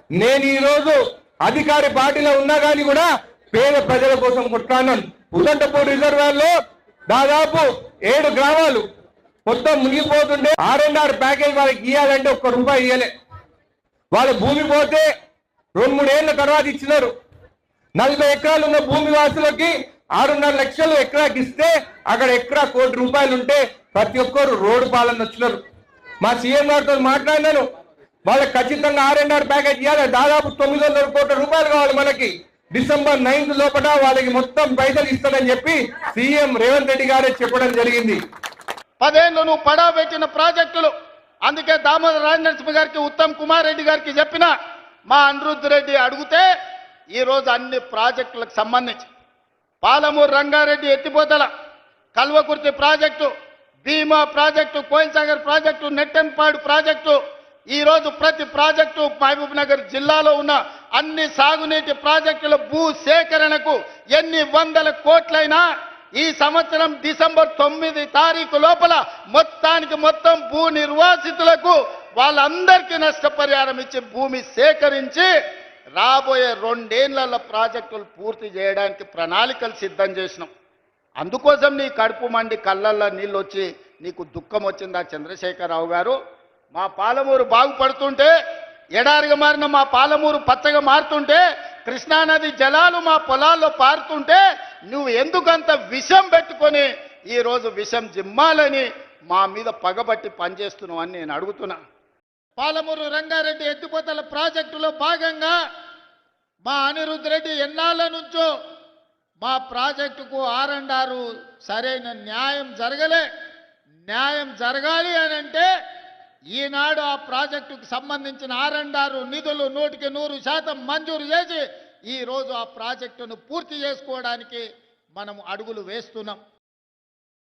నేను ఈ రోజు అధికారి పార్టీలో ఉన్నా కానీ కూడా పేద ప్రజల కోసం కొట్లాడినాను. ఉదంటపూడి రిజర్వాయర్ లో దాదాపు 7 గ్రామాలు మొత్తం మునిగిపోతుంటే R&R ప్యాకేజ్ వాళ్ళకి ఇవ్వాలంటే ఒక్క రూపాయి ఇవ్వలే. వాళ్ళ భూమి పోతే 2-3 ఏళ్ల తర్వాత ఇచ్చినారు. 40 ఎకరాలు ఉన్న భూమి వాసులకి 6.5 లక్షలు ఎకరాకి ఇస్తే అక్కడ ఎకరా ₹1 కోటి ఉంటే ప్రతి ఒక్కరు రోడ్డు పాలన వచ్చినారు. మా సీఎం గారితో మాట్లాడినాను. వాళ్ళకి ఖచ్చితంగా R&R ప్యాకేజ్ ఇవ్వాలి. దాదాపు ₹900 కోట్ల కావాలి మనకి. డిసెంబర్ 9th లోపల వాళ్ళకి మొత్తం పైసలు ఇస్తానని చెప్పి సీఎం రేవంత్ రెడ్డి గారే చెప్పడం జరిగింది. 10 ఏళ్ళు నువ్వు పడా పెట్టిన ప్రాజెక్టులు, అందుకే దామోదర రాజనరసింహ గారికి, ఉత్తమ్ కుమార్ రెడ్డి గారికి చెప్పిన, మా అనిరుద్ధ్ రెడ్డి అడిగితే ఈరోజు అన్ని ప్రాజెక్టులకు సంబంధించి పాలమూరు రంగారెడ్డి ఎత్తిపోతల, Kalwakurthy project, Bhima project, Koilsagar project, Nettempadu project, ఈరోజు ప్రతి ప్రాజెక్టు మహబూబ్ నగర్ జిల్లాలో ఉన్న అన్ని సాగునీటి ప్రాజెక్టుల భూ సేకరణకు ఎన్ని వందల కోట్లైనా ఈ సంవత్సరం డిసెంబర్ 9 తారీఖు లోపల మొత్తానికి మొత్తం భూ నిర్వాసితులకు వాళ్ళందరికీ నష్టపరిహారం ఇచ్చి భూమి సేకరించి రాబోయే 2 ఏళ్ల ప్రాజెక్టులు పూర్తి చేయడానికి ప్రణాళికలు సిద్ధం చేసినాం. అందుకోసం నీ కడుపు మండి కళ్ళల్లో నీళ్ళు వచ్చి నీకు దుఃఖం వచ్చిందా చంద్రశేఖరరావు గారు? మా పాలమూరు బాగుపడుతుంటే, ఎడారిగా మారిన మా పాలమూరు పచ్చగా మారుతుంటే, కృష్ణానది జలాలు మా పొలాల్లో పారుతుంటే నువ్వు ఎందుకంత విషం పెట్టుకొని ఈరోజు విషం జిమ్మాలని మా మీద పగబట్టి పనిచేస్తున్నావు అని నేను అడుగుతున్నా. పాలమూరు రంగారెడ్డి ఎత్తిపోతల ప్రాజెక్టులో భాగంగా మా అనిరుద్ధ్ రెడ్డి ఎన్నాళ్ళ నుంచో మా ప్రాజెక్టుకు R&R సరైన న్యాయం జరగలే. న్యాయం జరగాలి అని అంటే ఈనాడు ఆ ప్రాజెక్టుకు సంబంధించిన R&R నిధులు 100% మంజూరు చేసి ఈరోజు ఆ ప్రాజెక్టును పూర్తి చేసుకోవడానికి మనం అడుగులు వేస్తున్నాం.